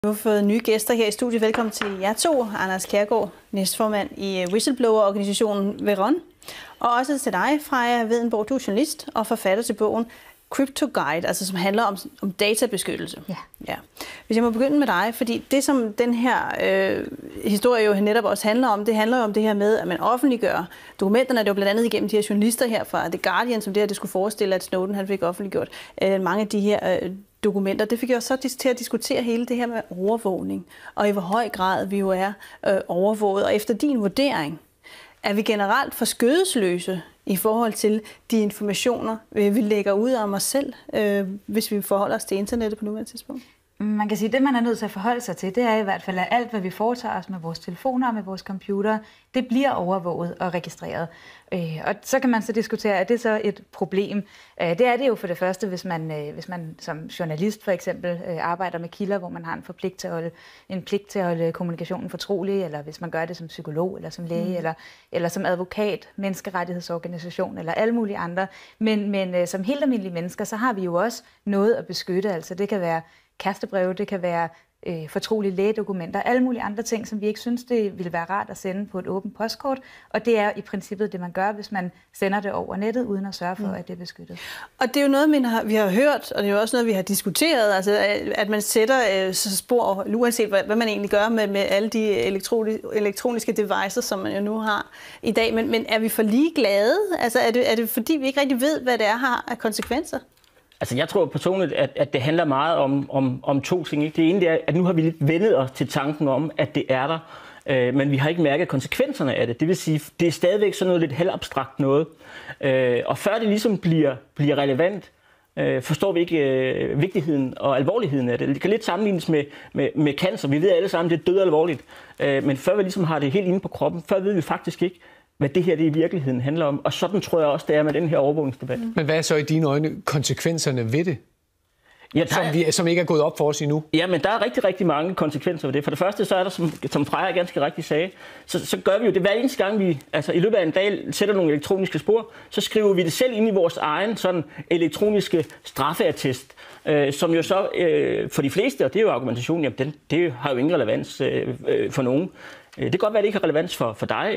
Vi har fået nye gæster her i studiet. Velkommen til jer to. Anders Kjærgaard, næstformand i whistleblower-organisationen Veron. Og også til dig, Freja Wedenborg. Du er journalist og forfatter til bogen Crypto Guide, altså som handler om databeskyttelse. Ja. Hvis jeg må begynde med dig, fordi det som den her historie jo netop også handler om, det handler jo om det her med, at man offentliggør dokumenterne. Det er jo blandt andet igennem de her journalister her fra The Guardian, som det skulle forestille, at Snowden han fik offentliggjort mange af de her dokumenter. Det fik jeg også så til at diskutere hele det her med overvågning, og i hvor høj grad vi jo er overvåget. Og efter din vurdering, er vi generelt for skødesløse i forhold til de informationer, vi lægger ud om os selv, hvis vi forholder os til internettet på nuværende tidspunkt? Man kan sige, at det, man er nødt til at forholde sig til, det er i hvert fald, at alt, hvad vi foretager os med vores telefoner og med vores computer, det bliver overvåget og registreret. Og så kan man så diskutere, er det så et problem? Det er det jo for det første, hvis man som journalist for eksempel arbejder med kilder, hvor man har en pligt til at holde kommunikationen fortrolig, eller hvis man gør det som psykolog, eller som læge, eller som advokat, menneskerettighedsorganisation, eller alle mulige andre. Men som helt almindelige mennesker, så har vi jo også noget at beskytte. Altså det kan være kærestebreve, det kan være fortrolige lægedokumenter, alle mulige andre ting, som vi ikke synes, det ville være rart at sende på et åbent postkort. Og det er i princippet det, man gør, hvis man sender det over nettet, uden at sørge for, at det er beskyttet. Og det er jo noget, vi har hørt, og det er jo også noget, vi har diskuteret, altså at man sætter spor, uanset hvad man egentlig gør med alle de elektroniske devices, som man jo nu har i dag. Men er vi for ligeglade? Altså er det fordi, vi ikke rigtig ved, hvad det har af konsekvenser? Altså jeg tror personligt, at det handler meget om to ting. Ikke? Det ene er, at nu har vi lidt vendet os til tanken om, at det er der, men vi har ikke mærket konsekvenserne af det. Det vil sige, det er stadigvæk sådan noget lidt halvabstrakt noget. Og før det ligesom bliver relevant, forstår vi ikke vigtigheden og alvorligheden af det. Det kan lidt sammenlignes med cancer. Vi ved alle sammen, det er dødalvorligt. Men før vi ligesom har det helt inde på kroppen, før ved vi faktisk ikke, hvad det her det i virkeligheden handler om. Og sådan tror jeg også, det er med den her overvågningsdebat. Men hvad er så i dine øjne konsekvenserne ved det? Ja, som ikke er gået op for os endnu? Ja, men der er rigtig, rigtig mange konsekvenser ved det. For det første, så er der, som Freja ganske rigtigt sagde, så gør vi jo det hver eneste gang, vi i løbet af en dag sætter nogle elektroniske spor, så skriver vi det selv ind i vores egen sådan elektroniske straffeattest, som jo så for de fleste, og det er jo argumentationen, jamen det har jo ingen relevans for nogen. Det kan godt være, at det ikke har relevans for dig,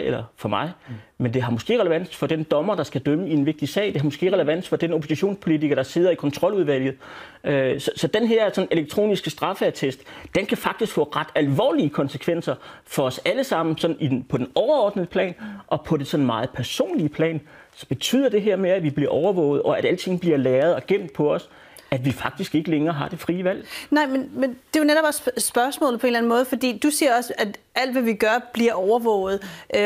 eller for mig, men det har måske relevans for den dommer, der skal dømme i en vigtig sag. Det har måske relevans for den oppositionspolitiker, der sidder i kontroludvalget. Så den her sådan, elektroniske straffeattest, den kan faktisk få ret alvorlige konsekvenser for os alle sammen sådan på den overordnede plan og på det sådan meget personlige plan. Så betyder det her med, at vi bliver overvåget, og at alting bliver lagret og gemt på os, at vi faktisk ikke længere har det frie valg. Nej, men det er jo netop også spørgsmålet på en eller anden måde, fordi du siger også, at alt, hvad vi gør, bliver overvåget,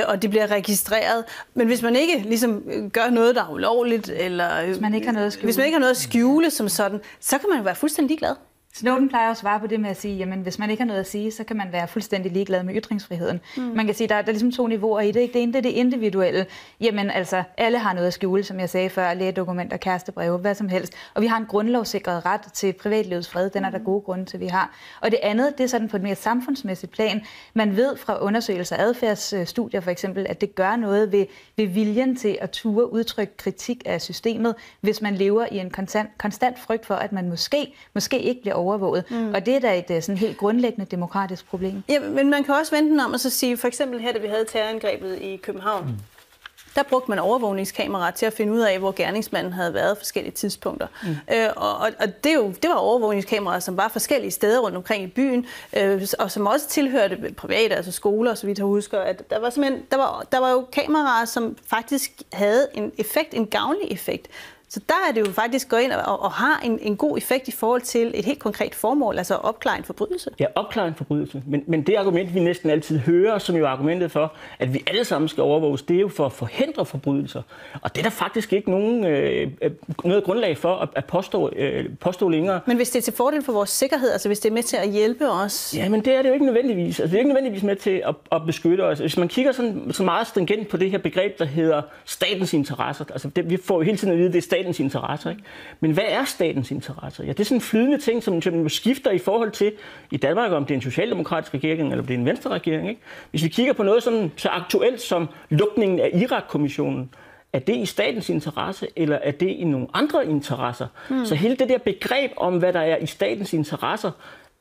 og det bliver registreret. Men hvis man ikke ligesom gør noget, der er ulovligt, eller hvis man ikke har noget at skjule som sådan, så kan man jo være fuldstændig ligeglad. Snowden plejer at svare på det med at sige, jamen hvis man ikke har noget at sige, så kan man være fuldstændig ligeglad med ytringsfriheden. Man kan sige, der er ligesom to niveauer i det. Ikke? Det ene det er det individuelle. Jamen altså, alle har noget at skjule, som jeg sagde før, lægedokumenter, kærestebreve, hvad som helst. Og vi har en grundlovssikret ret til privatlivets fred. Den er der gode grunde til, vi har. Og det andet, det er sådan på et mere samfundsmæssigt plan. Man ved fra undersøgelser af adfærdsstudier for eksempel, at det gør noget ved viljen til at ture udtrykke kritik af systemet, hvis man lever i en konstant frygt for, at man måske ikke bliver overvåget. Og det er da et sådan helt grundlæggende demokratisk problem. Ja, men man kan også vente den om og så sige, for eksempel her, da vi havde terrorangrebet i København, der brugte man overvågningskameraer til at finde ud af, hvor gerningsmanden havde været forskellige tidspunkter. Og det var overvågningskameraer, som var forskellige steder rundt omkring i byen, og som også tilhørte private, altså skoler, så vidt jeg husker. At der var jo kameraer, som faktisk havde en effekt, en gavnlig effekt. Så der er det jo faktisk gå ind og har en god effekt i forhold til et helt konkret formål, altså at opklare en forbrydelse. Ja, opklare en forbrydelse. Men det argument, vi næsten altid hører, som jo er argumentet for, at vi alle sammen skal overvåges, det er jo for at forhindre forbrydelser. Og det er der faktisk ikke noget grundlag for at påstå længere. Men hvis det er til fordel for vores sikkerhed, altså hvis det er med til at hjælpe os? Ja, men det er det jo ikke nødvendigvis. Altså, det er ikke nødvendigvis med til at beskytte os. Hvis man kigger så meget stringent på det her begreb, der hedder statens interesser, altså vi får jo hele tiden at vide, det er statens interesser, ikke? Men hvad er statens interesser? Ja, det er sådan en flydende ting, som skifter i forhold til i Danmark, om det er en socialdemokratisk regering eller om det er en venstre regering, ikke? Hvis vi kigger på noget sådan så aktuelt som lukningen af Irak-kommissionen, er det i statens interesse, eller er det i nogle andre interesser? Så hele det der begreb om, hvad der er i statens interesser,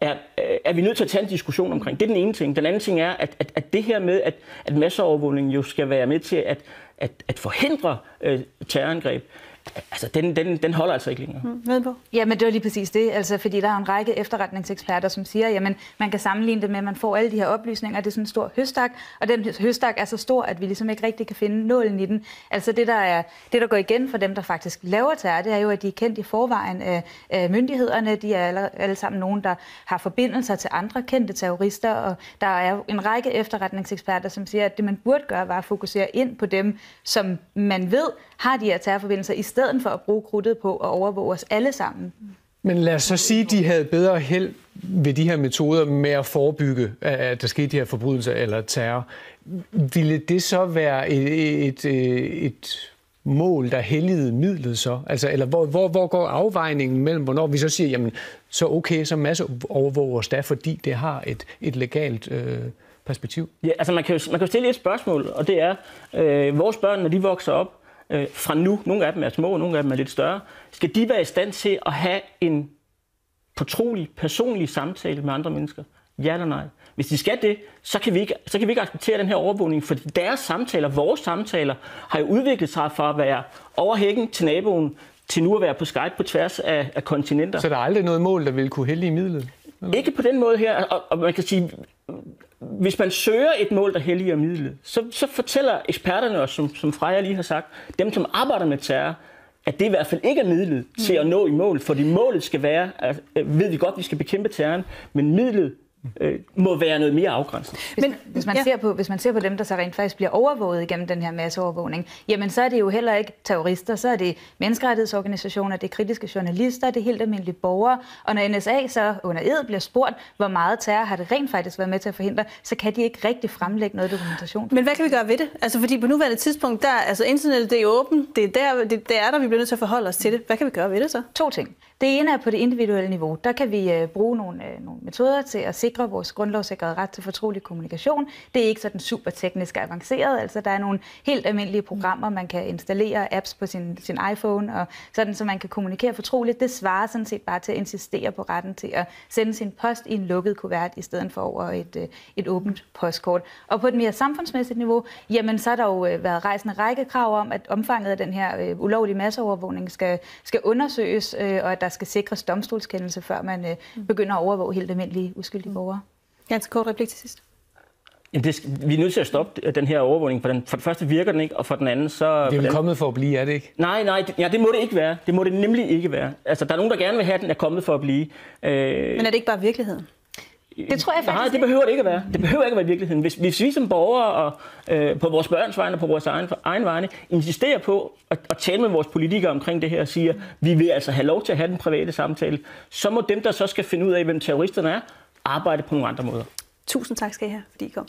er vi nødt til at tage en diskussion omkring. Det er den ene ting. Den anden ting er, at det her med, at masseovervågning jo skal være med til at forhindre terrorangreb, altså, den holder altså ikke længere. Ja, men det var lige præcis det. Altså, fordi der er en række efterretningseksperter, som siger, jamen, man kan sammenligne det med, at man får alle de her oplysninger. Det er sådan en stor høstak, og den høstak er så stor, at vi ligesom ikke rigtig kan finde nålen i den. Altså, det der går igen for dem, der faktisk laver terror, det er jo, at de er kendt i forvejen af myndighederne. De er alle sammen nogen, der har forbindelser til andre kendte terrorister, og der er jo en række efterretningseksperter, som siger, at det, man burde gøre, var at fokusere ind på dem, som man ved har de her terrorforbindelser, i stedet for at bruge krudtet på at overvåge os alle sammen. Men lad os så sige, at de havde bedre held ved de her metoder med at forebygge, at der skete de her forbrydelser eller terror. Ville det så være et mål, der helligede midlet så? Altså, eller hvor går afvejningen mellem, hvornår vi så siger, jamen, så okay, så masseovervåger os da, fordi det har et legalt perspektiv? Ja, altså man kan jo stille et spørgsmål, og det er, vores børn, når de vokser op, fra nu, nogle af dem er små, nogle af dem er lidt større, skal de være i stand til at have en fortrolig, personlig samtale med andre mennesker? Ja eller nej? Hvis de skal det, så kan vi ikke acceptere den her overvågning, for deres samtaler, vores samtaler, har jo udviklet sig fra at være over hækken til naboen, til nu at være på Skype på tværs af kontinenter. Så der er aldrig noget mål, der vil kunne hellige midlet? Eller? Ikke på den måde her, og man kan sige, hvis man søger et mål, der helliger midlet, så fortæller eksperterne os, som Freja lige har sagt, dem som arbejder med terror, at det i hvert fald ikke er midlet til at nå i mål, fordi målet skal være, ved vi godt, vi skal bekæmpe terroren, men midlet må være noget mere afgrænset. Men hvis man ser på dem, der så rent faktisk bliver overvåget igennem den her masseovervågning, jamen så er det jo heller ikke terrorister, så er det menneskerettighedsorganisationer, det er kritiske journalister, det er helt almindelige borgere, og når NSA så under ed bliver spurgt, hvor meget terror har det rent faktisk været med til at forhindre, så kan de ikke rigtig fremlægge noget dokumentation. Men hvad kan vi gøre ved det? Altså fordi på nuværende tidspunkt, internettet det er åbent, det er der, vi bliver nødt til at forholde os til det. Hvad kan vi gøre ved det så? 2 ting. Det ene er på det individuelle niveau. Der kan vi bruge nogle metoder til at sikre vores grundlovssikrede ret til fortrolig kommunikation. Det er ikke sådan super teknisk avanceret. Altså der er nogle helt almindelige programmer, man kan installere, apps på sin iPhone, og sådan, så man kan kommunikere fortroligt. Det svarer sådan set bare til at insistere på retten til at sende sin post i en lukket kuvert, i stedet for over et åbent postkort. Og på et mere samfundsmæssigt niveau, jamen så har der jo været rejst en række krav om, at omfanget af den her ulovlige masseovervågning skal undersøges, og at der skal sikres domstolskendelse, før man begynder at overvåge helt almindelige uskyldige borgere. Ganske kort replik til sidst. Jamen vi er nødt til at stoppe den her overvågning. For det første virker den ikke, og for den anden så... Det er vel kommet for at blive, er det ikke? Nej, det må det ikke være. Det må det nemlig ikke være. Altså, der er nogen, der gerne vil have, at den er kommet for at blive. Men er det ikke bare virkeligheden? Det tror jeg faktisk. Nej, det behøver det ikke at være. Det behøver ikke at være virkeligheden. Hvis vi som borgere og på vores børns vegne og på vores egen vegne insisterer på at tale med vores politikere omkring det her og siger, vi vil altså have lov til at have den private samtale, så må dem, der så skal finde ud af, hvem terroristerne er, arbejde på nogle andre måder. Tusind tak skal I have, fordi I kom.